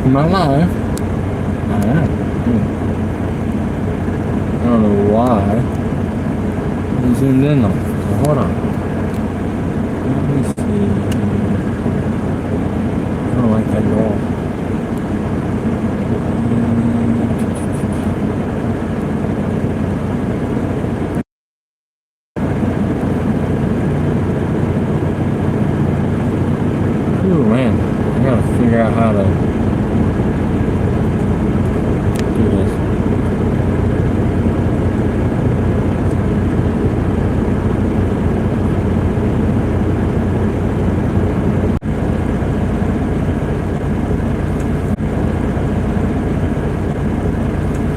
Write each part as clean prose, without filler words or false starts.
Am I live? I am. I don't know why. I zoomed in on it. So hold on. Let me see. I don't like that at all. Ooh, man. I gotta figure out how to do this.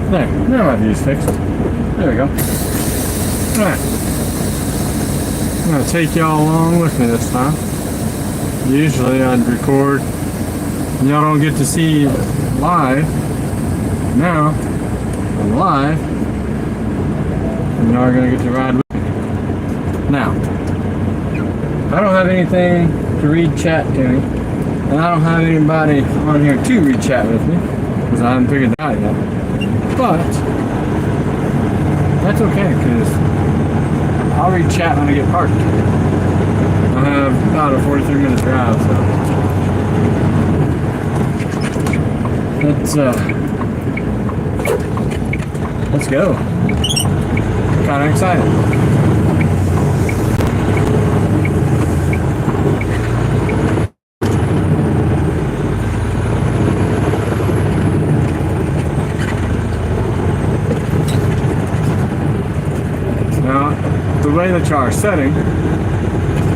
There, now my view's fixed. There we go. Alright. I'm gonna take y'all along with me this time. Usually I'd record and y'all don't get to see live. Now I'm live and y'all are gonna get to ride with me. Now, I don't have anything to read chat to me, and I don't have anybody on here to read chat with me because I haven't figured that out yet. But that's okay, because I'll read chat when I get parked. I have about a 43-minute drive, so let's go. I'm kind of excited. The way that you are setting,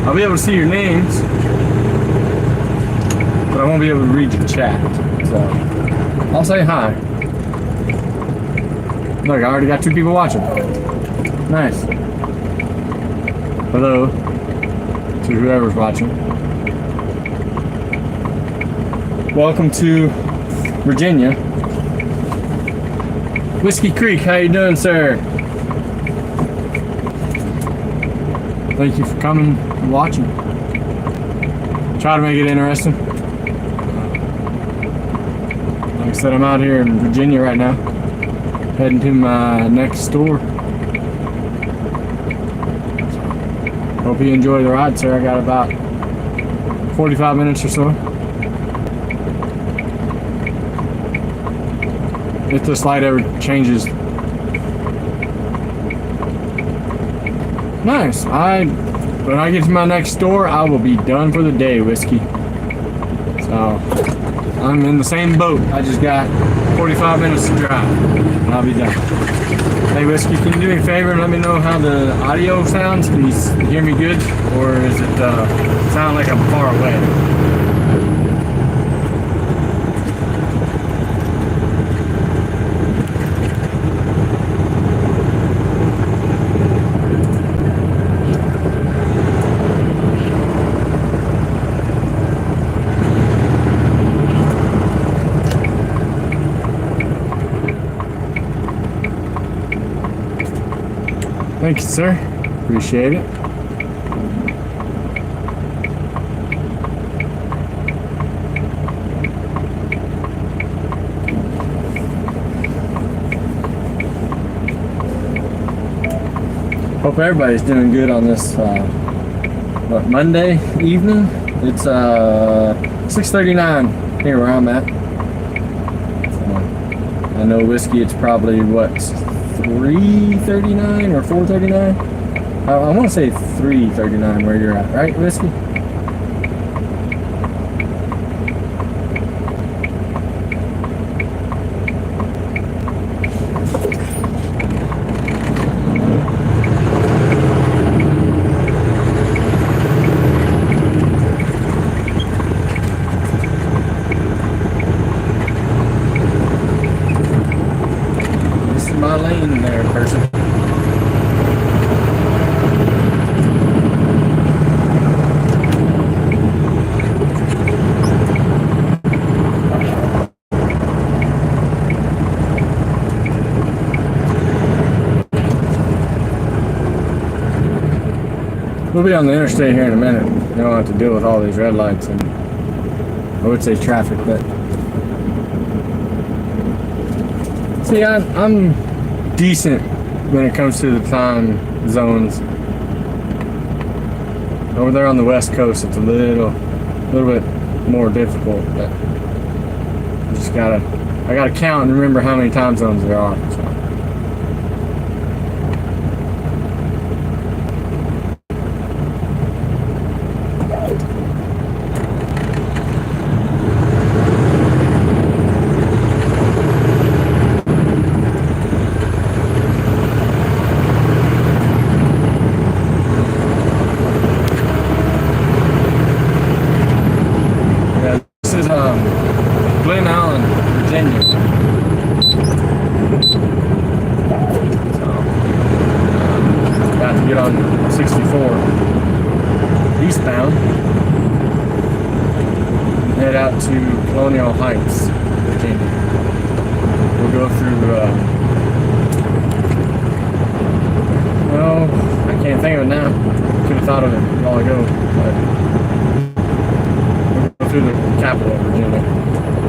I'll be able to see your names, but I won't be able to read your chat. So I'll say hi. Look, I already got 2 people watching. Nice. Hello to whoever's watching. Welcome to Virginia. Whiskey Creek, how you doing, sir? Thank you for coming and watching. Try to make it interesting. Like I said, I'm out here in Virginia right now, heading to my next store. Hope you enjoy the ride, sir. I got about 45 minutes or so. If this light ever changes. Nice. When I get to my next store, I will be done for the day, Whiskey. So, I'm in the same boat. I just got 45 minutes to drive, and I'll be done. Hey, Whiskey, can you do me a favor and let me know how the audio sounds? Can you hear me good, or is it sound like I'm far away? Thank you, sir. Appreciate it. Hope everybody's doing good on this Monday evening. It's 6:39 here where I'm at. I know Whiskey, it's probably what, 3:39 or 4:39? I want to say 3:39 where you're at, right, Whiskey? This is my lane there, person. We'll be on the interstate here in a minute. You don't have to deal with all these red lights and I would say traffic, but See, I'm decent when it comes to the time zones. Over there on the West Coast, it's a little bit more difficult. But I gotta count and remember how many time zones there are. So. Get on 64 eastbound, head out to Colonial Heights, Virginia. We'll go through well, I can't think of it now. Could have thought of it a while ago, but we'll go through the capital of Virginia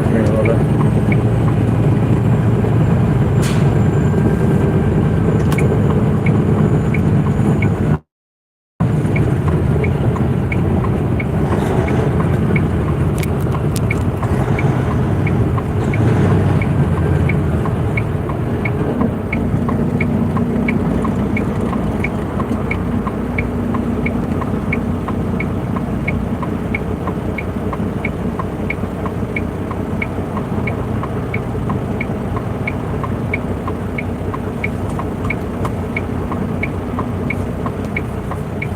here in a little bit.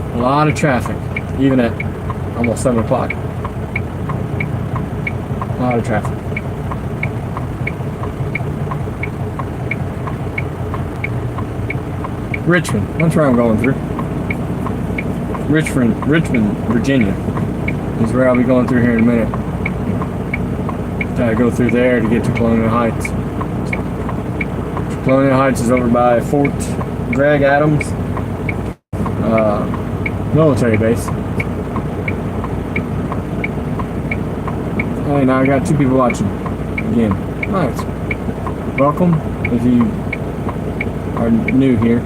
A lot of traffic, even at almost 7 o'clock. A lot of traffic. Richmond, that's where I'm going through. Richmond, Virginia is where I'll be going through here in a minute. Gotta go through there to get to Colonial Heights. Colonial Heights is over by Fort Greg Adams military base. Hey, now I got 2 people watching again. Nice. Welcome if you are new here.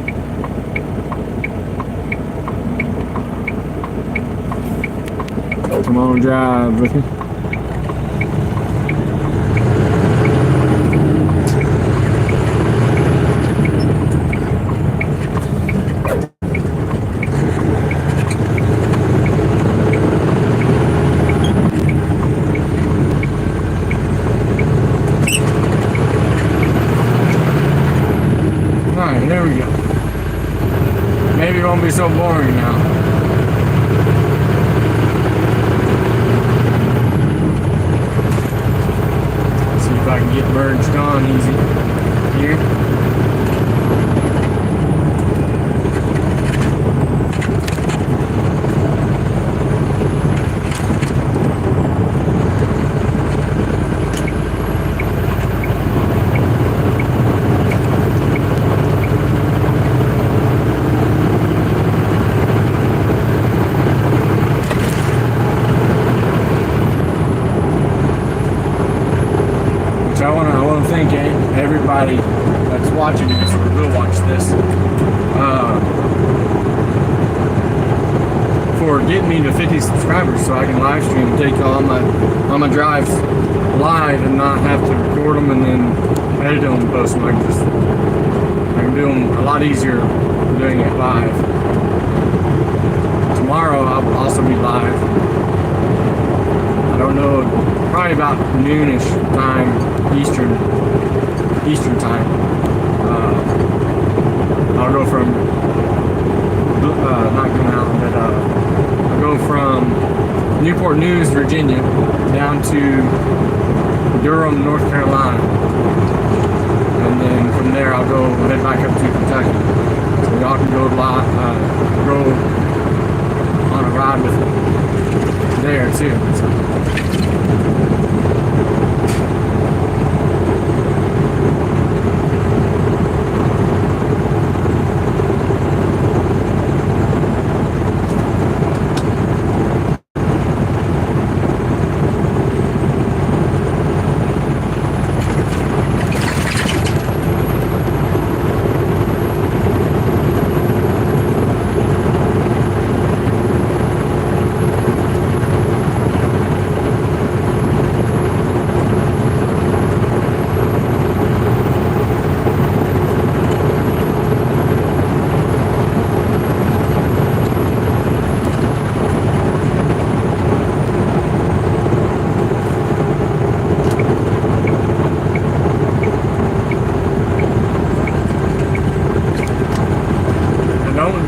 Come on, drive with me. Alright, there we go. Maybe it won't be so boring now. If I can get merged on easy here. I want to thank everybody that's watching this or will watch this for getting me to 50 subscribers so I can live stream and take all my drives live and not have to record them and then edit them and post them. I can do them a lot easier doing it live. Tomorrow I'll also be live. I don't know, probably about noonish time, Eastern time. I'll go from not Glen Allen, but I'll go from Newport News, Virginia, down to Durham, North Carolina, and then from there I'll go head back up to Kentucky. So y'all can go on a ride with me there too. So.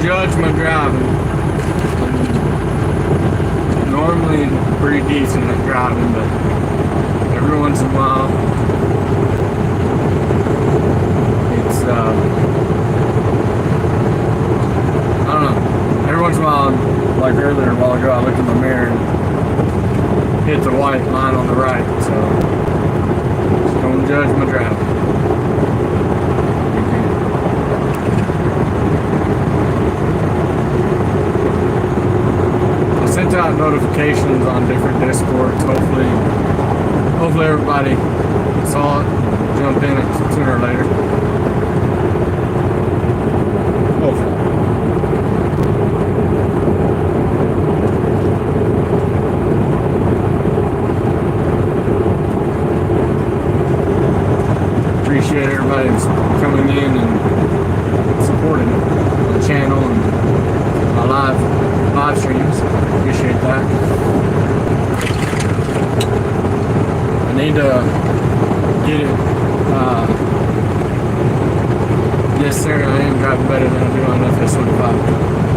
judge my driving. I'm normally pretty decent at driving, but every once in a while, it's I don't know. Every once in a while, like earlier a while ago, I looked in the mirror and hit the white line on the right, so just don't judge my driving. I sent out notifications on different Discords. Hopefully everybody saw it, jump in it sooner or later. Hopefully. Appreciate everybody that's coming in and supporting the channel and my live streams. Appreciate that. I need to get it. Yes, sir. I am driving better than I do on FS25.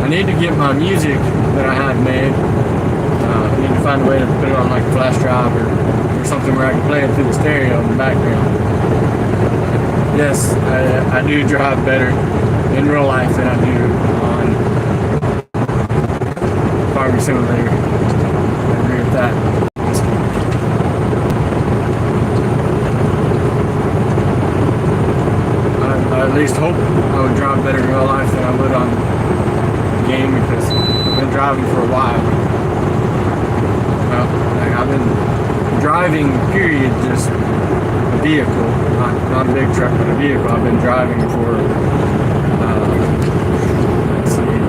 I need to get my music that I had made. I need to find a way to put it on like a flash drive or something where I can play it through the stereo in the background. Yes, I do drive better in real life than I do on Farming Simulator. I agree with that. I at least hope I would drive better in real life than I would on the game, because I've been driving for a while. Well, like I've been driving, period, just a vehicle, not a big truck, but a vehicle. I've been driving for, let's see,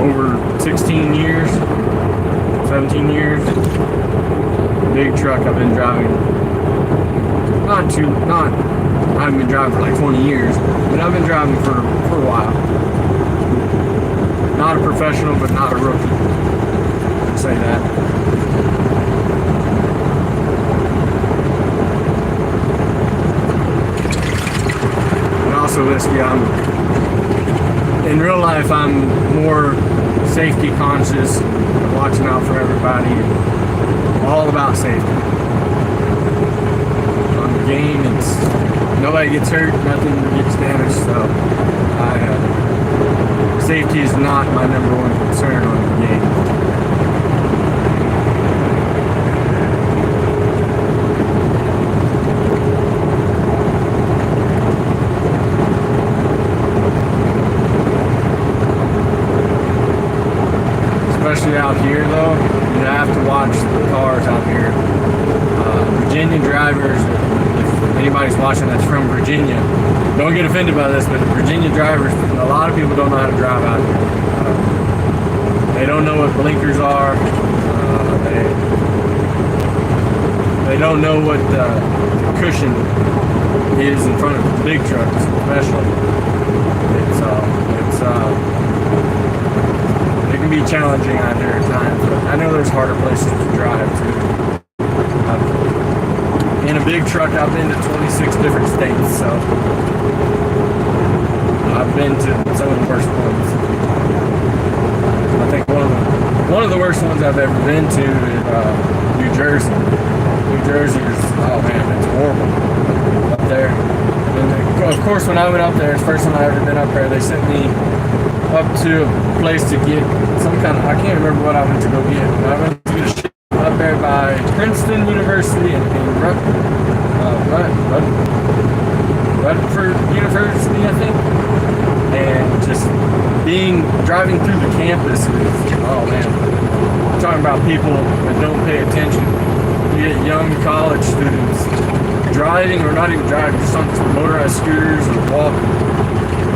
over 16 years, 17 years. Big truck I've been driving, I haven't been driving for like 20 years, but I've been driving for a while. Not a professional, but not a rookie. I'll say that. So this, in real life, I'm more safety conscious, watching out for everybody, all about safety. On the game, it's nobody gets hurt, nothing gets damaged, so safety is not my number one concern on the game. Especially out here, though, you have to watch the cars out here. Virginia drivers, if anybody's watching that's from Virginia, don't get offended by this, but Virginia drivers, a lot of people don't know how to drive out here. They don't know what blinkers are. They don't know what cushion is in front of big trucks, especially. It can be challenging out there at times, but I know there's harder places to drive too. In a big truck, I've been to 26 different states, so I've been to some of the worst ones. I think one of the worst ones I've ever been to is New Jersey. New Jersey is, oh man, it's horrible up there. And of course, when I went up there, it's the first time I ever been up there, they sent me up to a place to get some kind of, I can't remember what I went to go get. I went to get a ship up there by Princeton University and Rutherford University, I think. And just driving through the campus is, oh man, I'm talking about people that don't pay attention. You get young college students driving, or not even driving, just on motorized scooters or walking.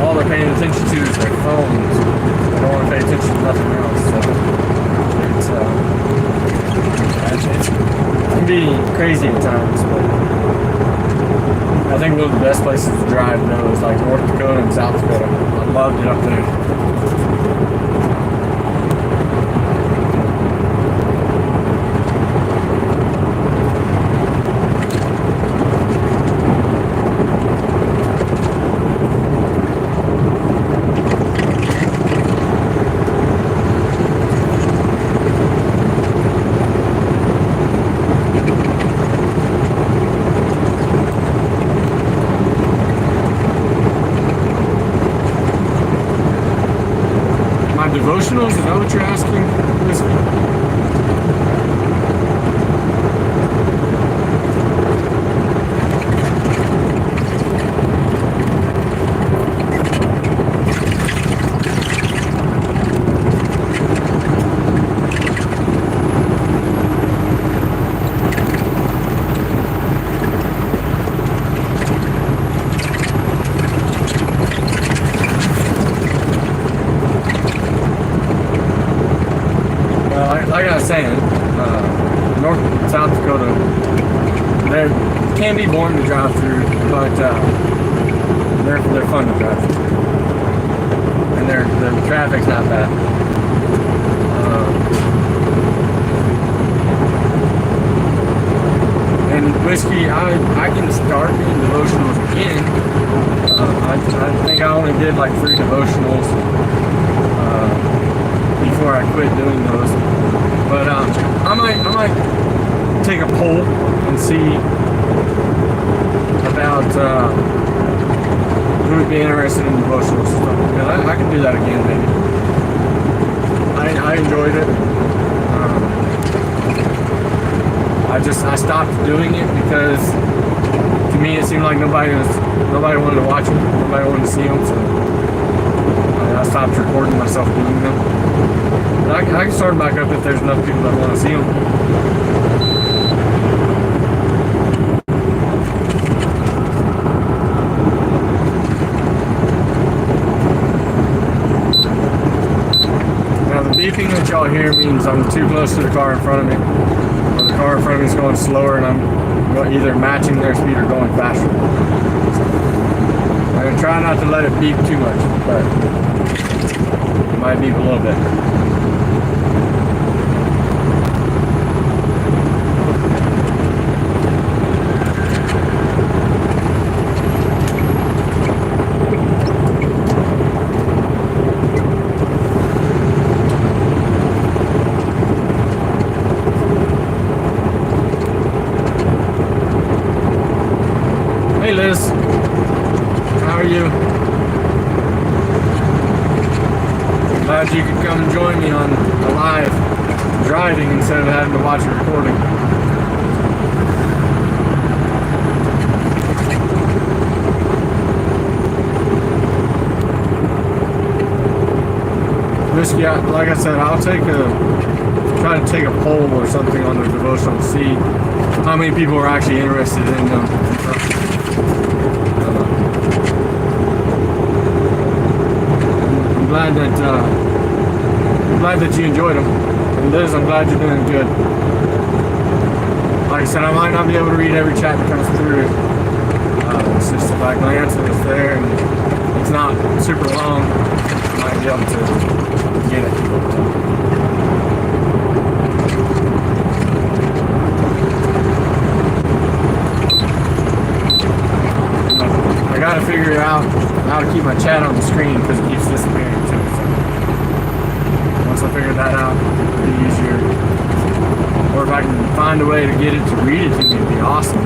All they're paying attention to is their phones. They don't want to pay attention to nothing else. So it can be crazy at times, but I think one of the best places to drive though is like North Dakota and South Dakota. I loved it up there. can be boring to drive through, but they're fun to drive through, and the traffic's not bad. And whiskey, I can start doing devotionals again. I think I only did like 3 devotionals before I quit doing those. But I might take a poll and see about who would be interested in devotionals. I can do that again, maybe. I enjoyed it. I stopped doing it because to me it seemed like nobody wanted to watch them, nobody wanted to see them, so I stopped recording myself doing them. But I can start back up if there's enough people that want to see them. Now the beeping that y'all hear means I'm too close to the car in front of me. The car in front of me is going slower and I'm either matching their speed or going faster. So I'm going to try not to let it beep too much, but it might beep a little bit. Hey Liz, how are you? Glad you could come and join me on a live driving instead of having to watch a recording. Whiskey, like I said, I'll try to take a poll or something on the devotional to see how many people are actually interested in them. I'm glad that you enjoyed them. And Liz, I'm glad you're doing good. Like I said, I might not be able to read every chat that comes through. It's just if I glance and it's there and it's not super long, I might be able to get it. I gotta figure out how to keep my chat on the screen because it keeps disappearing too. So once I figure that out, it'll be easier. Or if I can find a way to get it to read it to me, it'd be awesome.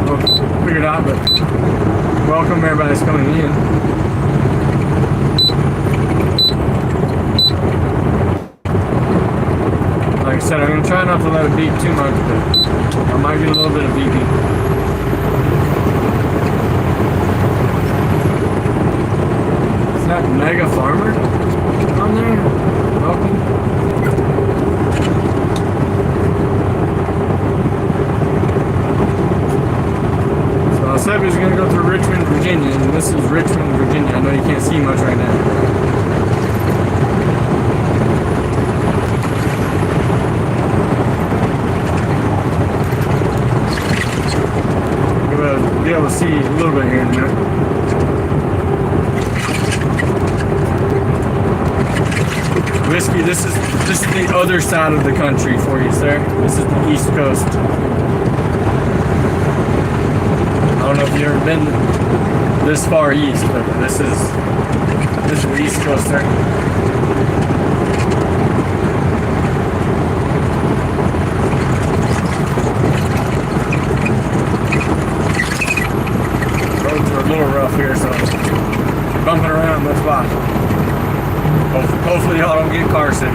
We'll figure it out, but welcome everybody that's coming in. Like I said, I'm going to try not to let it beep too much, but I might get a little bit of beeping. Is that Mega Farmer on there? Welcome. So I said we was going to go through Richmond, Virginia, and this is Richmond, Virginia. I know you can't see much right now. Be able to see a little bit here in a minute. Whiskey, this is the other side of the country for you, sir. This is the East Coast. I don't know if you've ever been this far east, but this is the East Coast, sir. A little rough here, so bumping around, that's why. Hopefully y'all don't get car sick.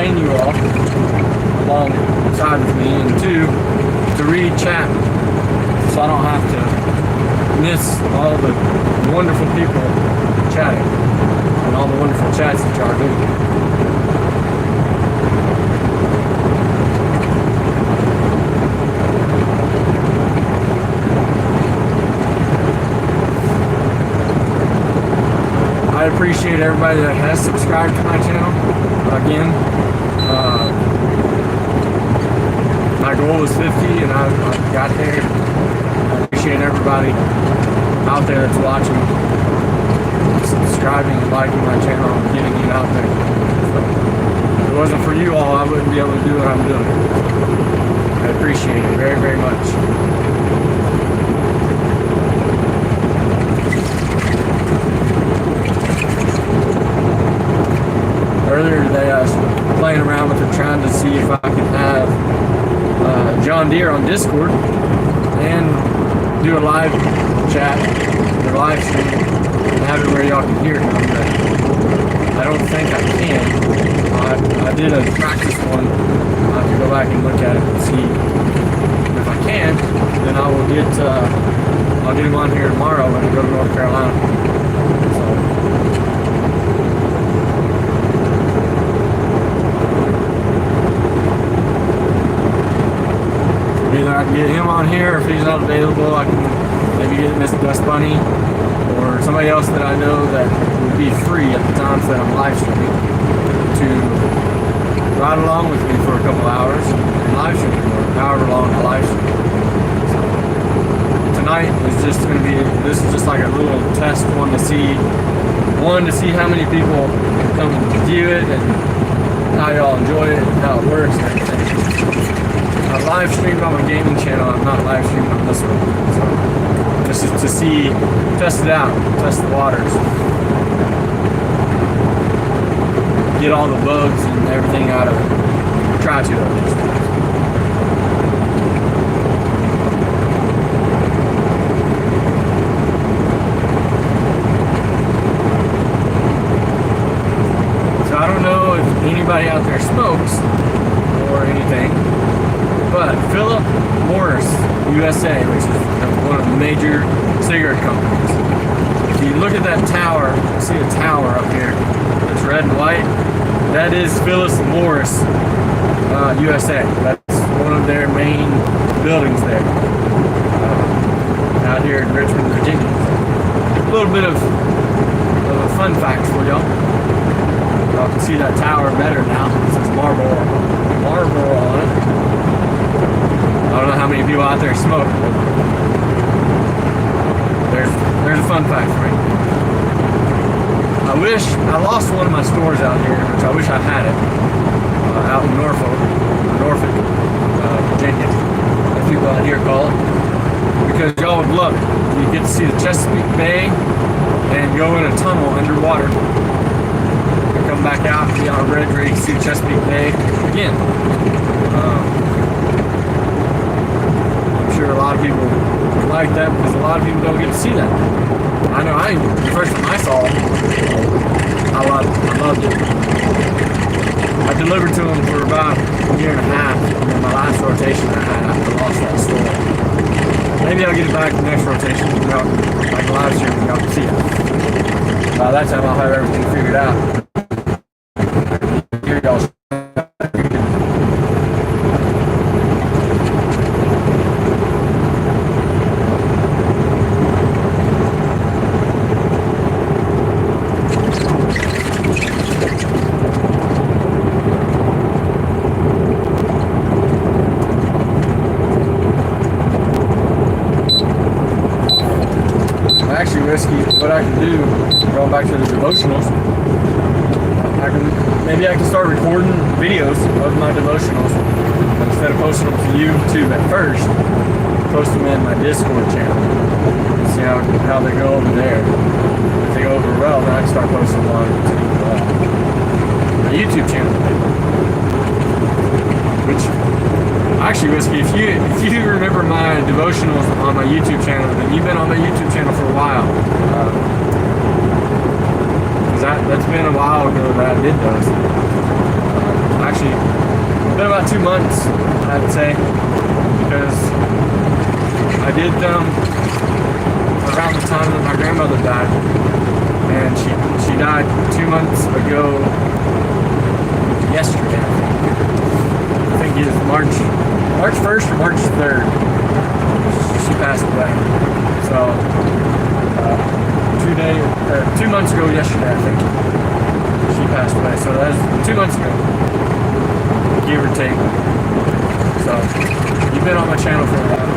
entertain you all alongside with me, and two, to read chat so I don't have to miss all the wonderful people chatting and all the wonderful chats that y'all are doing. I appreciate everybody that has subscribed to my channel. Again, my goal was 50 and I got there. I appreciate everybody out there that's watching, subscribing, and liking my channel, and getting it out there. So, if it wasn't for you all, I wouldn't be able to do what I'm doing. I appreciate it very, very much. Earlier today, I was playing around with it, trying to see if I could have John Deere on Discord and do a live chat or live stream and have it where y'all can hear him. But I don't think I can. I did a practice one. I have to go back and look at it and see if I can. Then I will get I'll get him on here tomorrow when I go to North Carolina. So. Either I can get him on here, or if he's not available, I can maybe get Miss Dust Bunny or somebody else that I know that would be free at the times that I'm live streaming to ride along with me for a couple hours and live stream, or however long I live stream. So tonight is just going to be, this is just like a little test one to see how many people come view it and how y'all enjoy it and how it works and everything. I live streamed on my gaming channel. I'm not live streaming on this one. So this is to see, test it out, test the waters, get all the bugs and everything out of it. Try to at least. So I don't know if anybody out there smokes or anything. But Philip Morris USA, which is one of the major cigarette companies. If you look at that tower, you see a tower up here that's red and white. That is Philip Morris USA. That's one of their main buildings there out here in Richmond, Virginia. A little bit of a fun fact for y'all. Y'all can see that tower better now. It says Marlboro on it. I don't know how many people out there smoke, but there's a fun fact for you. I lost one of my stores out here, which I wish I had it, out in Norfolk, Virginia, as people out here call it, because y'all would love it. You get to see the Chesapeake Bay and go in a tunnel underwater. You come back out and be on a red rig, see Chesapeake Bay again. Sure, a lot of people like that because a lot of people don't get to see that. I know the first time I saw it, I loved it. I delivered to them for about a year and a half, and then my last rotation I had after I lost that store. Maybe I'll get it back the next rotation, like a live stream, and y'all can see it. By that time I'll have everything figured out. Here y'all. Whiskey, what I can do, going back to the devotionals, maybe I can start recording videos of my devotionals instead of posting them to YouTube at first. Post them in my Discord channel and see how they go over there. If they go over well, then I can start posting them on my YouTube channel. Which actually, Whiskey, if you remember my devotionals on my YouTube channel, then you've been on my YouTube channel for a while. Because that's been a while ago that I did those. actually been about 2 months, I'd say, because I did them around the time that my grandmother died, and she died 2 months ago yesterday. I think it was March 1st or March 3rd. She passed away. So 2 months ago yesterday, I think she passed away. So that was 2 months ago, give or take. So you've been on my channel for a while.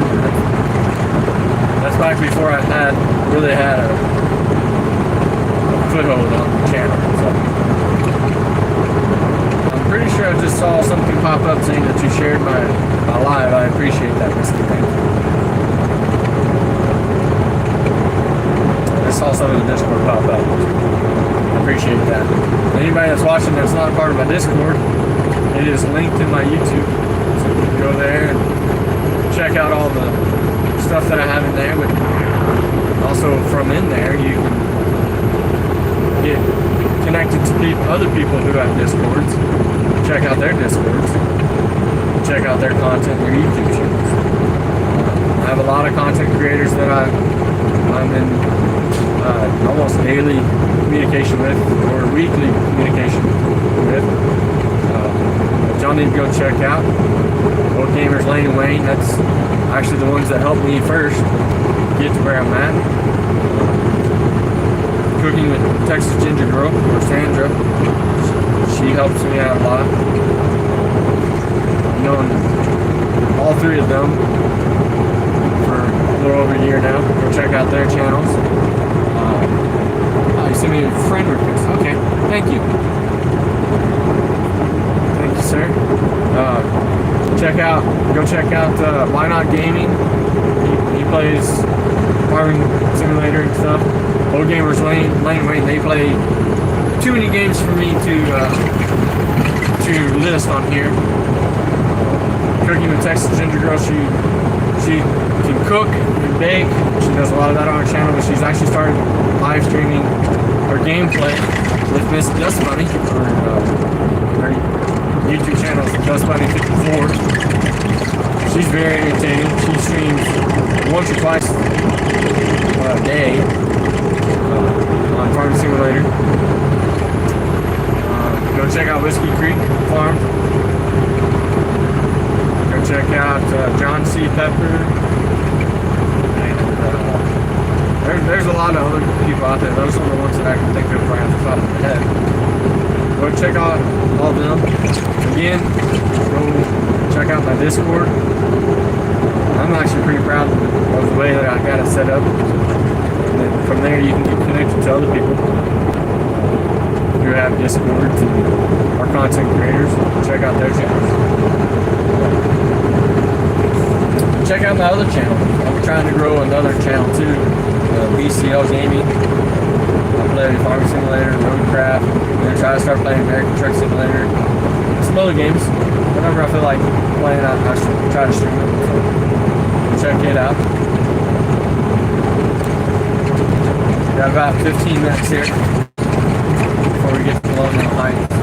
That's back before I really had a foothold on the channel. So I'm pretty sure I just saw something pop up saying that you shared my live. I appreciate that, Mr. Thank you. I saw some of the Discord pop up. I appreciate that. Anybody that's watching that's not part of my Discord, it is linked in my YouTube. So you can go there and check out all the stuff that I have in there. But also from in there, you can get connected to other people who have Discords. Check out their Discords. Check out their content, their YouTube channels. I have a lot of content creators that I'm in almost daily communication with, or weekly communication with. Y'all need to go check out Old Gamers Lane and Wayne. That's actually the ones that helped me first get to where I'm at. Cooking with Texas Ginger Girl, or Sandra. She helps me out a lot. I've known all three of them for a little over a year now. Go check out their channels. You sent me a friend request. Okay, thank you. Thank you, sir. Go check out Why Not Gaming. He plays Farming Simulator and stuff. Old Gamers Lane Wayne, they play too many games for me to list on here. Cooking with Texas Ginger Girl, she can cook and bake. She does a lot of that on her channel, but she's actually started live streaming her gameplay with Miss Dust Bunny, her YouTube channel is Dust Bunny 54. She's very entertaining. She streams once or twice a day on Farm Simulator. Go check out Whiskey Creek Farm. Go check out John C. Pepper. And there's a lot of other people out there. Those are the ones that I can think of right off the top of my head. Go check out all of them. Again, go check out my Discord. I'm actually pretty proud of the way that I got it set up. And then from there you can get connected to other people who have Discords and are content creators. Check out their channels. Check out my other channel. I'm trying to grow another channel too. BCL Gaming. I play Farming Simulator, Roadcraft. I'm going to try to start playing American Truck Simulator. Some other games. Whenever I feel like playing, I try to stream it. So check it out. Got about 15 minutes here before we get to Lone Hill Heights.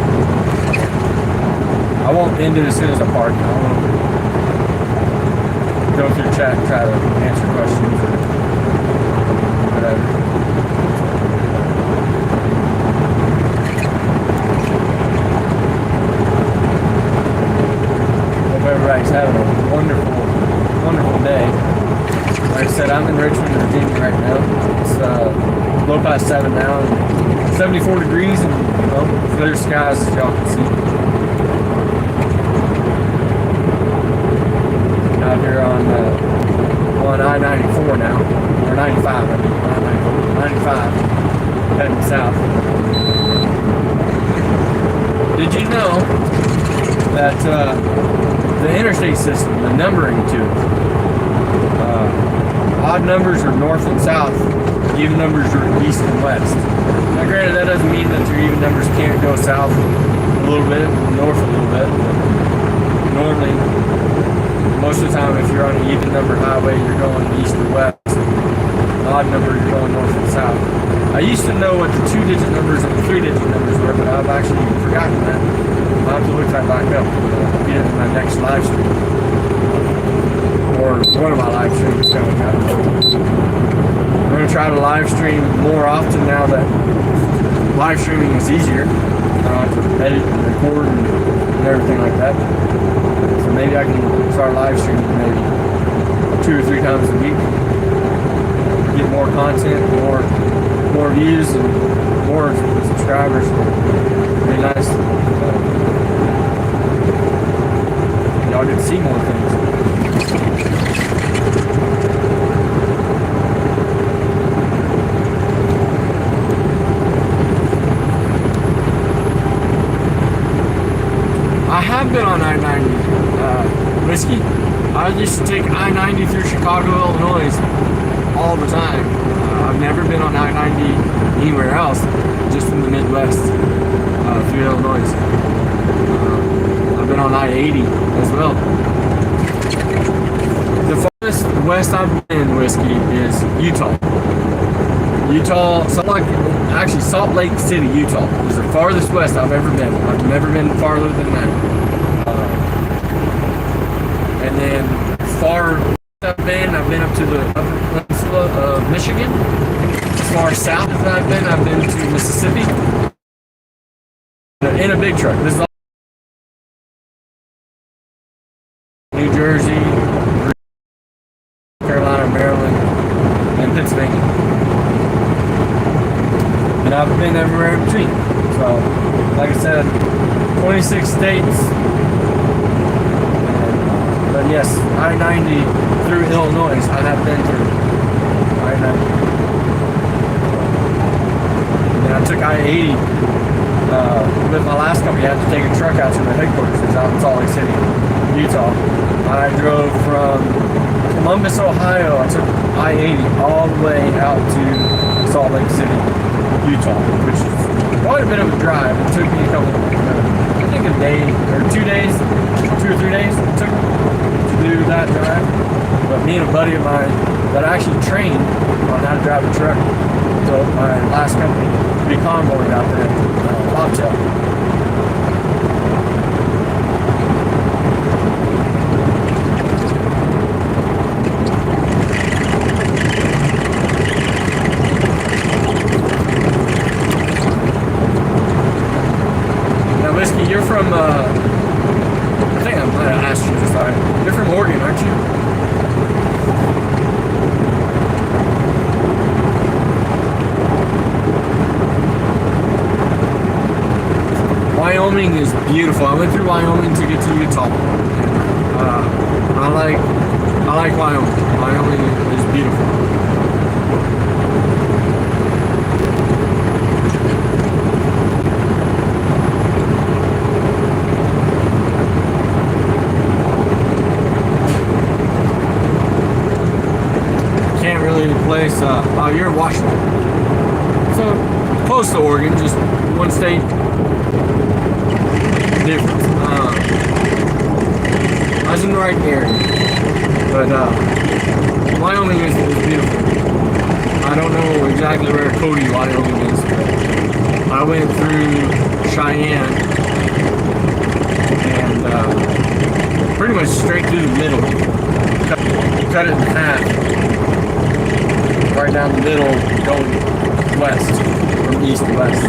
I won't end it as soon as I park. I want to go through chat and try to answer questions or whatever. Hope everybody's having a wonderful, wonderful day. Like I said, I'm in Richmond, Virginia right now. It's a low past 7 now, and 74 degrees, and clear skies as y'all can see. Out here on I-94 now, or 95, I mean, 95, heading south. Did you know that the interstate system, the numbering to it, odd numbers are north and south, even numbers are east and west. Now granted, that doesn't mean that your even numbers can't go south a little bit, north a little bit, but normally, most of the time, if you're on an even number highway, you're going east or west. Odd number, you're going north and south. I used to know what the 2-digit numbers and the 3-digit numbers were, but I've actually forgotten that. I'll have to look that back often now that live streaming is easier. I don't have to edit and record and everything like that. So maybe I can start live streaming maybe 2 or 3 times a week. Get more content, more views, and more subscribers. It'd be nice. Y'all get to see more things. I have been on I-90, Whiskey. I used to take I-90 through Chicago, Illinois all the time. I've never been on I-90 anywhere else, just in the Midwest, through Illinois. I've been on I-80 as well. The farthest west I've been, Whiskey, is Utah. Actually Salt Lake City, Utah is the farthest west I've ever been. I've never been farther than that. And then far I've been up to the upper peninsula of Michigan. As far south as I've been to Mississippi. In a big truck. This is all New Jersey, Carolina, Maryland, and Pennsylvania. And I've been everywhere in between. So, like I said, 26 states. But yes, I-90 through Illinois, I have been through I-90. And then I took I-80 with my last company. I had to take a truck out to the headquarters. It's out in Salt Lake City, Utah. I drove from Columbus, Ohio. I took I-80 all the way out to Salt Lake City, Utah, which is quite a bit of a drive. It took me I think a day or 2 days, 2 or 3 days it took to do that drive. But me and a buddy of mine that I actually trained on how to drive a truck, so my last company, to be convoyed out there in Bobtail. You're from, I think I might have asked you this time. You're from Oregon, aren't you? Wyoming is beautiful. I went through Wyoming to get to Utah. I like Wyoming. Wyoming is beautiful. Place, you're in Washington, so close to Oregon, just one state difference. I was in the right area, but Wyoming is beautiful. I don't know exactly where Cody, Wyoming is, but I went through Cheyenne and pretty much straight through the middle. Cut it in half. Right down the middle, going west, from east to west.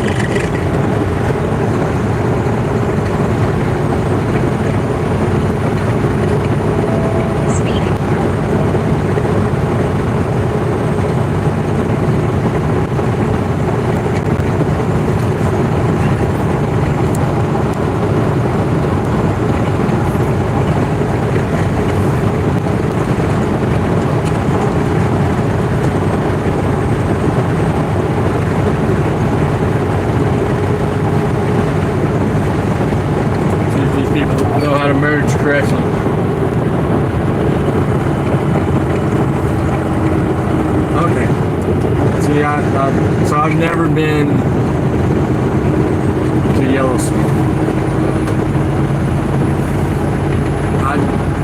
Merge correctly. Okay. See, so I've never been to Yellowstone. I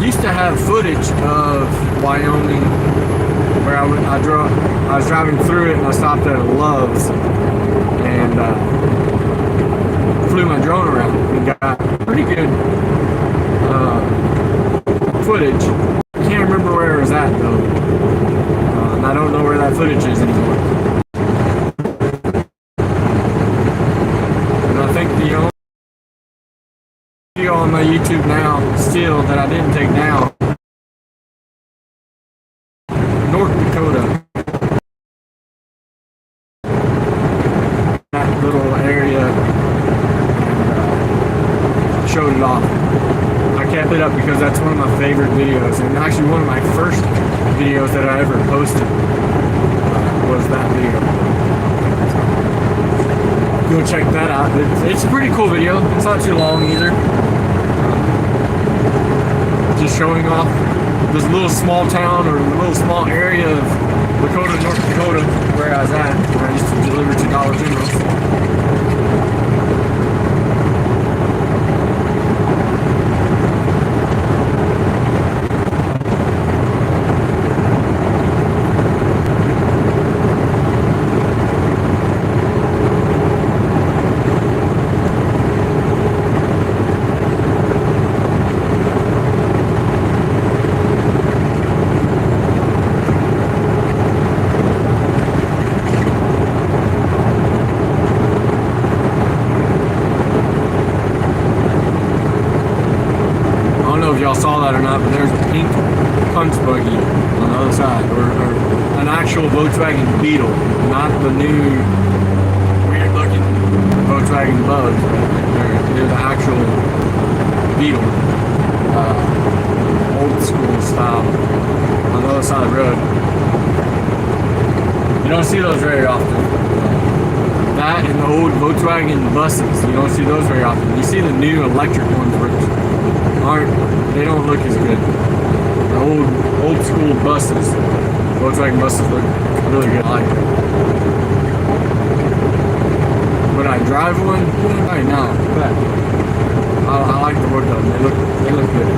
used to have footage of Wyoming where I was driving through it and I stopped at Love's and flew my drone around and got pretty good footage. Can't remember where it was at though. And I don't know where that footage is anymore. video on my YouTube now, still, that I didn't take down. North Dakota. That little area. Showed it off. I kept it up because that's one of my favorite videos, and actually one of my first videos that I ever posted was that video. Go check that out. It's a pretty cool video. It's not too long either. Just showing off this little small town or little small area of Lakota, North Dakota, where I was at. I used to deliver to Dollar General. Y'all saw that or not, but there's a pink punch buggy on the other side, or an actual Volkswagen Beetle, not the new weird looking Volkswagen Bugs, but they're the actual Beetle, old school style, on the other side of the road. You don't see those very often. That and the old Volkswagen buses, you don't see those very often. You see the new electric ones, which they don't look as good. The old school buses, Volkswagen buses look really good. I like them. Would I drive one? Probably not. But I like the look of them. They look good.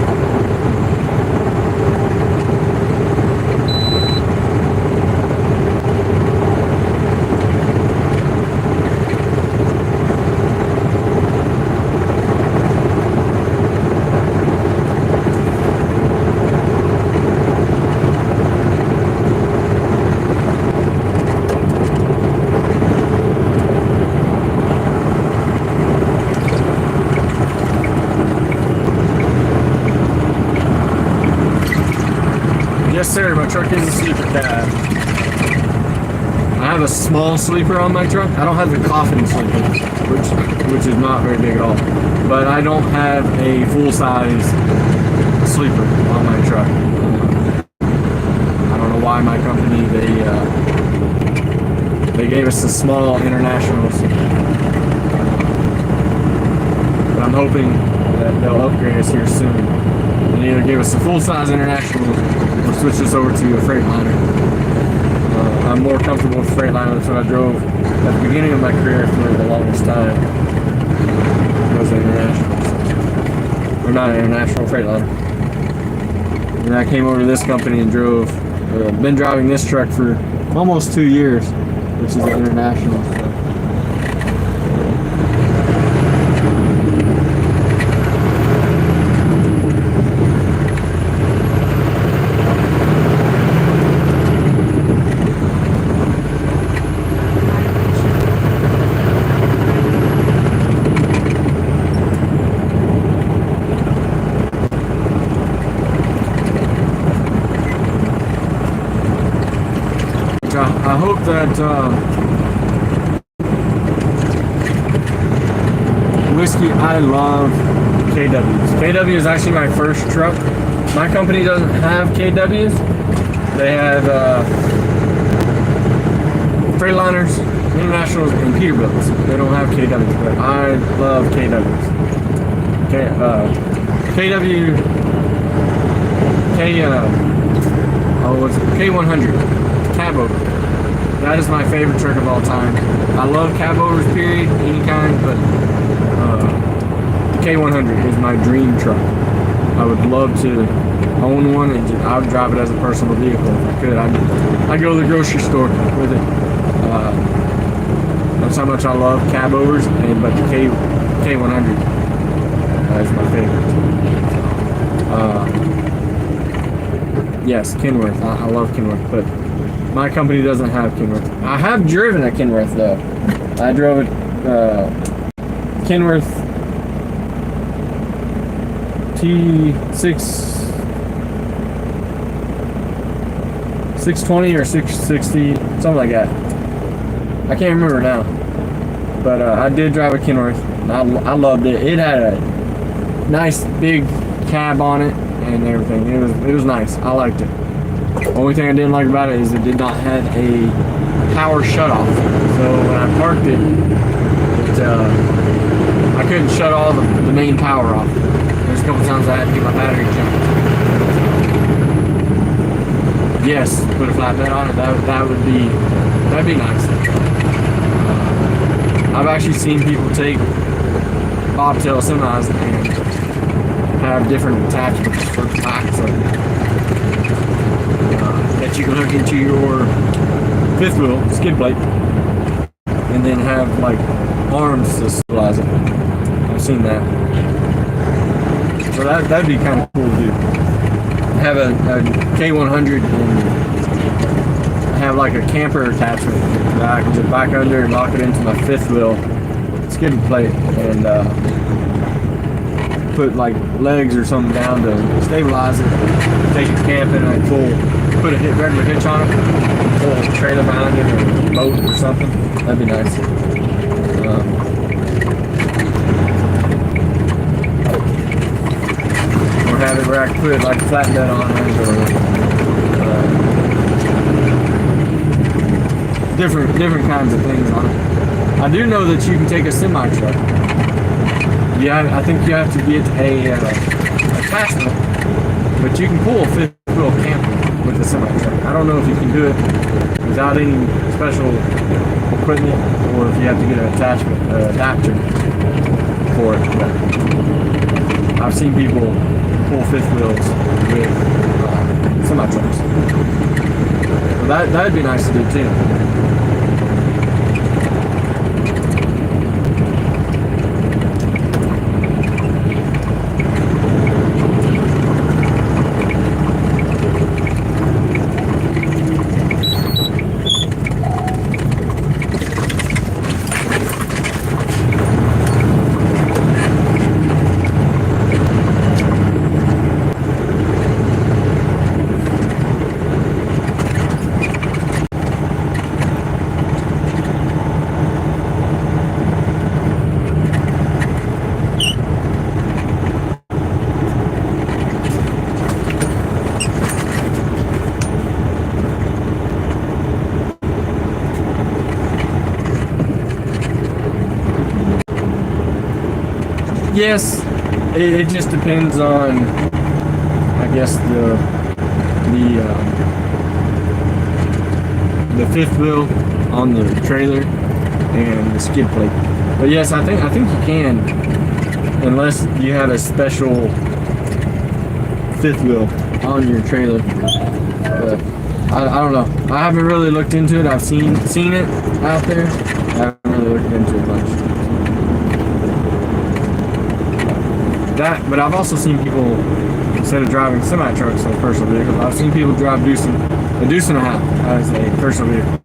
Yes, sir. My truck is a sleeper cab. I have a small sleeper on my truck. I don't have the coffin sleeper, which is not very big at all. But I don't have a full-size sleeper on my truck. I don't know why my company they gave us the small internationals. But I'm hoping that they'll upgrade us here soon and either give us a full-size international or switch us over to a Freightliner. I'm more comfortable with Freightliner. That's what I drove at the beginning of my career for the longest time. Those are internationals. Or not an international, Freightliner. And I came over to this company and drove, been driving this truck for almost 2 years, which is an international. I hope that whiskey, I love KWs. KW is actually my first truck. My company doesn't have KWs. They have Freightliners, Internationals, and Peterbilts. They don't have KWs, but I love KWs. K100 cab over. That is my favorite truck of all time. I love cab overs, period, any kind, but the K100 is my dream truck. I would love to own one, and I would drive it as a personal vehicle if I could. I'd go to the grocery store with it. That's how much I love cab overs, but the K100 is my favorite. Yes, Kenworth. I love Kenworth, but my company doesn't have Kenworth. I have driven a Kenworth though. I drove a Kenworth 620 or 660, something like that. I can't remember now. But I did drive a Kenworth, and I loved it. It had a nice big cab on it and everything. It was nice. I liked it. Only thing I didn't like about it is it did not have a power shutoff. So when I parked it, I couldn't shut all the main power off. There's a couple times I had to get my battery checked. Yes, put a flatbed on it. That'd be nice. I've actually seen people take bobtail semis and have different attachments for the backs of that you can hook into your fifth wheel skid plate, and then have like arms to stabilize it. I've seen that. So that'd be kind of cool to do. Have a K100 and have like a camper attachment that I can just back under and lock it into my fifth wheel skid plate and put like legs or something down to stabilize it. Take it camping and I put a regular hitch on it, pull a trailer behind it or a boat or something. That'd be nice. Or have it where I can put like a flatbed on it or different kinds of things on it. I do know that you can take a semi truck. Yeah, I think you have to get a attachment, but you can pull a fifth wheel camper with a semi truck. I don't know if you can do it without any special equipment, or if you have to get an attachment adapter for it. But I've seen people pull fifth wheels with semi trucks. So that'd be nice to do too. Yes, it just depends on, I guess, the fifth wheel on the trailer and the skid plate. But yes, I think you can, unless you have a special fifth wheel on your trailer. But I don't know. I haven't really looked into it. I've seen it out there. I haven't really looked into it much. But I've also seen people, instead of driving semi-trucks as personal vehicles, I've seen people drive a deuce and a half as a personal vehicle.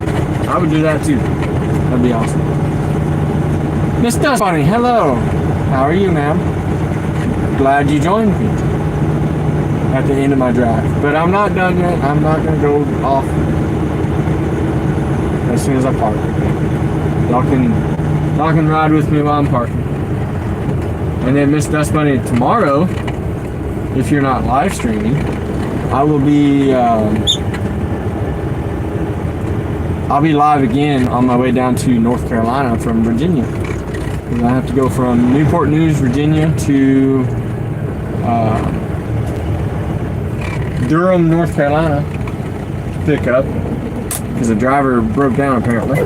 I would do that too. That'd be awesome. Miss Dust Bunny, hello. How are you, ma'am? Glad you joined me at the end of my drive. But I'm not done yet. I'm not going to go off as soon as I park. Y'all can ride with me while I'm parking. And then Miss Dust Bunny, tomorrow, if you're not live streaming, I will be I'll be live again on my way down to North Carolina from Virginia. I have to go from Newport News, Virginia to Durham, North Carolina to pick up because the driver broke down apparently.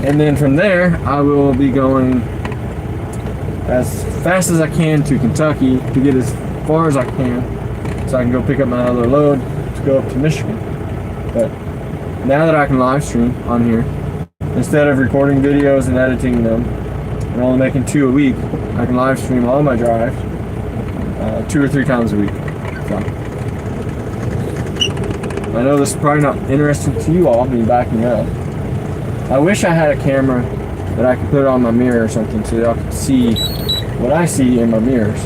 And then from there, I will be going as fast as I can to Kentucky to get as far as I can so I can go pick up my other load to go up to Michigan. But now that I can live stream on here, instead of recording videos and editing them and only making 2 a week, I can live stream all my drives 2 or 3 times a week. So I know this is probably not interesting to you all, me backing up. I wish I had a camera that I could put on my mirror or something so y'all could see what I see in my mirrors.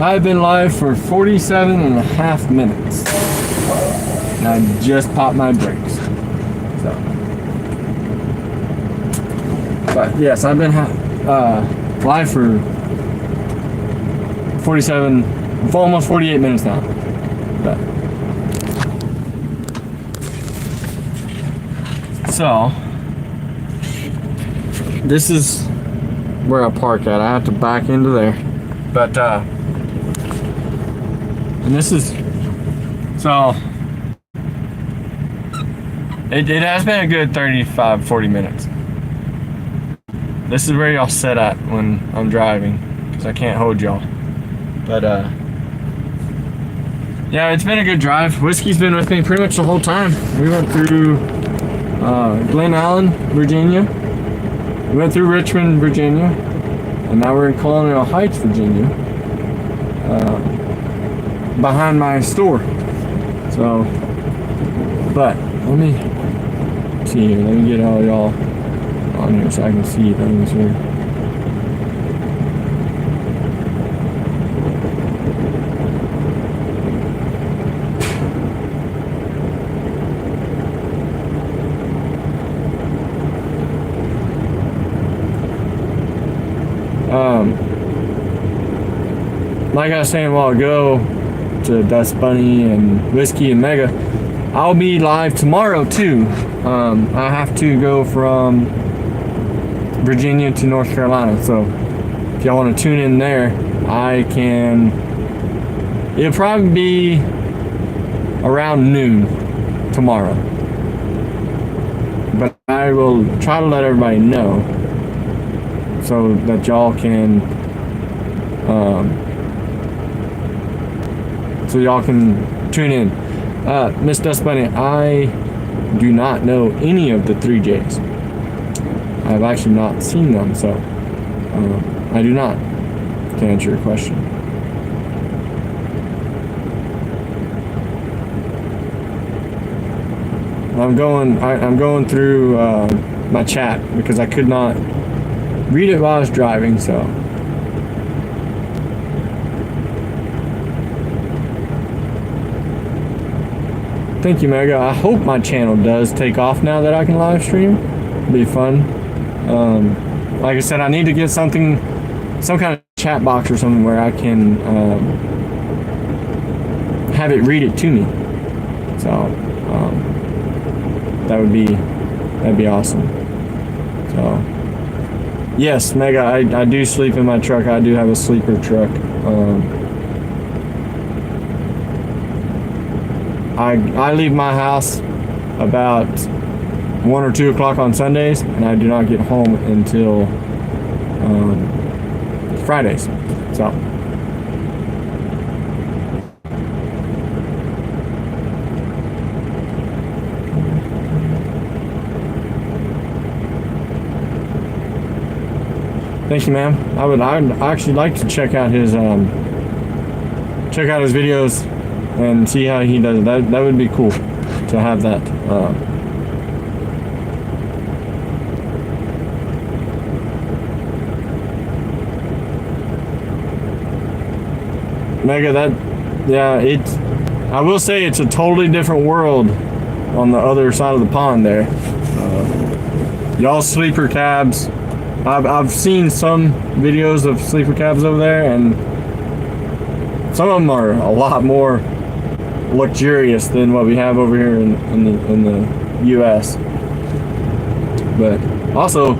I've been live for 47 and a half minutes. And I just popped my brakes. So. But yes, I've been live for 47, for almost 48 minutes now. But. So, this is where I park at. I have to back into there. But, and this is, so, it has been a good 35, 40 minutes. This is where y'all sit at when I'm driving, because I can't hold y'all. But, yeah, it's been a good drive. Whiskey's been with me pretty much the whole time. We went through Glen Allen, Virginia. We went through Richmond, Virginia. And now we're in Colonial Heights, Virginia. Behind my store. So, but let me see here. Let me get all y'all on here so I can see things here. Like I was saying a while ago to Dust Bunny and Whiskey and Mega, I'll be live tomorrow too. I have to go from Virginia to North Carolina, so if y'all want to tune in there, I can. It'll probably be around noon tomorrow, but I will try to let everybody know so that y'all can tune in. Miss Dust Bunny, I do not know any of the 3Js. I've actually not seen them, so I do not, to answer your question. I'm going through my chat because I could not read it while I was driving, so. Thank you, Mega. I hope my channel does take off now that I can live stream. It'll be fun. Like I said, I need to get some kind of chat box or something where I can have it read it to me. So that'd be awesome. So yes, Mega, I do sleep in my truck. I do have a sleeper truck. I leave my house about 1 or 2 o'clock on Sundays, and I do not get home until Fridays. So thank you, ma'am. I'd actually like to check out his videos and see how he does it. That would be cool to have that. Mega, I will say it's a totally different world on the other side of the pond there. Y'all sleeper cabs, I've seen some videos of sleeper cabs over there, and some of them are a lot more luxurious than what we have over here in the U.S. But also,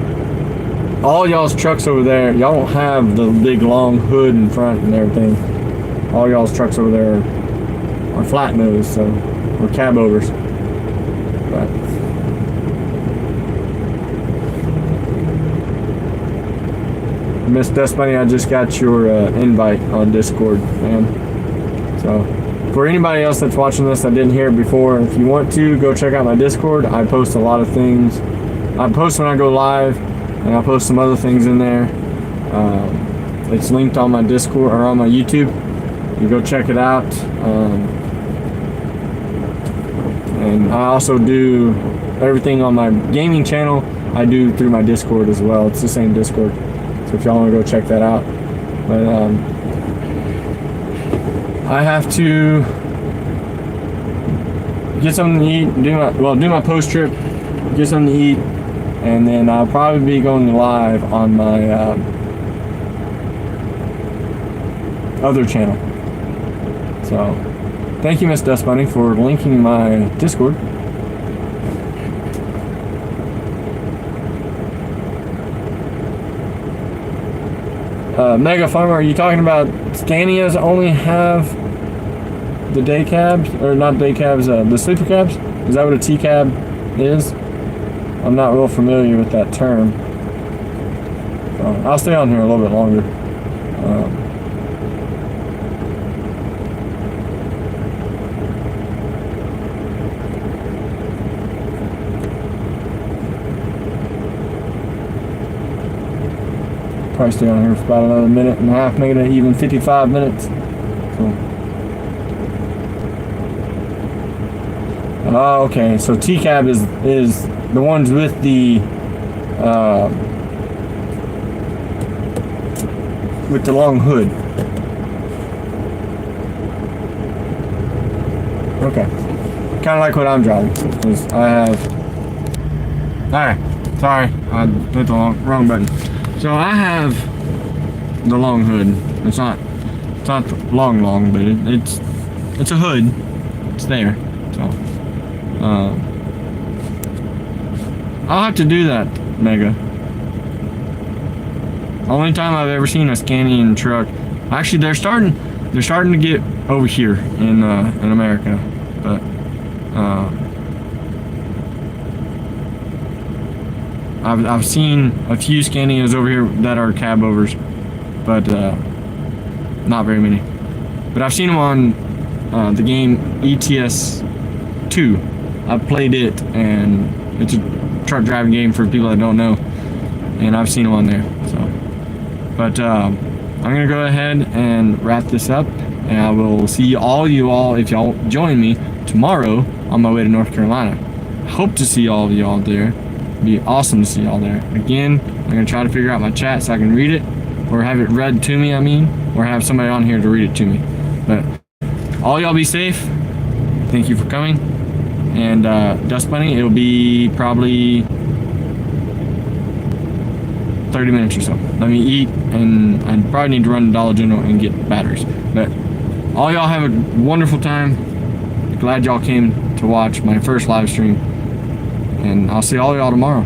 all y'all's trucks over there, y'all don't have the big long hood in front and everything. All y'all's trucks over there are flat nose, so, or cab overs. But Miss Dust Bunny, I just got your invite on Discord, man. So for anybody else that's watching this that didn't hear it before, if you want to, go check out my Discord. I post a lot of things. I post when I go live, and I post some other things in there. It's linked on my Discord or on my YouTube. You go check it out. And I also do everything on my gaming channel. I do through my Discord as well. It's the same Discord. So if y'all want to go check that out. But I have to get something to eat, do my post trip, get something to eat, and then I'll probably be going live on my other channel. So thank you, Miss Dust Bunny, for linking my Discord. Mega Farmer, are you talking about Scanias only have the day cabs, or not day cabs, the sleeper cabs? Is that what a T cab is? I'm not real familiar with that term. So I'll stay on here a little bit longer. Probably stay on here for about another minute and a half, making it even 55 minutes. So. Okay, so T-cab is the ones with the long hood. Okay, kind of like what I'm driving. Because I have. Alright, sorry, I hit the wrong button. So I have the long hood. It's not long, but it's a hood. It's there. So I'll have to do that, Mega. Only time I've ever seen a Scanian truck. Actually, they're starting to get over here in America, but I've seen a few Scanias over here that are cab overs, but not very many. But I've seen them on the game ETS 2. I've played it, and it's a truck driving game for people that don't know, and I've seen them on there. So, but I'm gonna go ahead and wrap this up, and I will see you all if y'all join me tomorrow on my way to North Carolina. Hope to see all of y'all there. It'd be awesome to see y'all there. Again, I'm gonna try to figure out my chat so I can read it, or have it read to me, or have somebody on here to read it to me. But all y'all be safe. Thank you for coming. And Dust Bunny, it'll be probably 30 minutes or so. Let me eat, and I probably need to run to Dollar General and get batteries. But all y'all have a wonderful time. Glad y'all came to watch my first live stream. And I'll see all y'all tomorrow.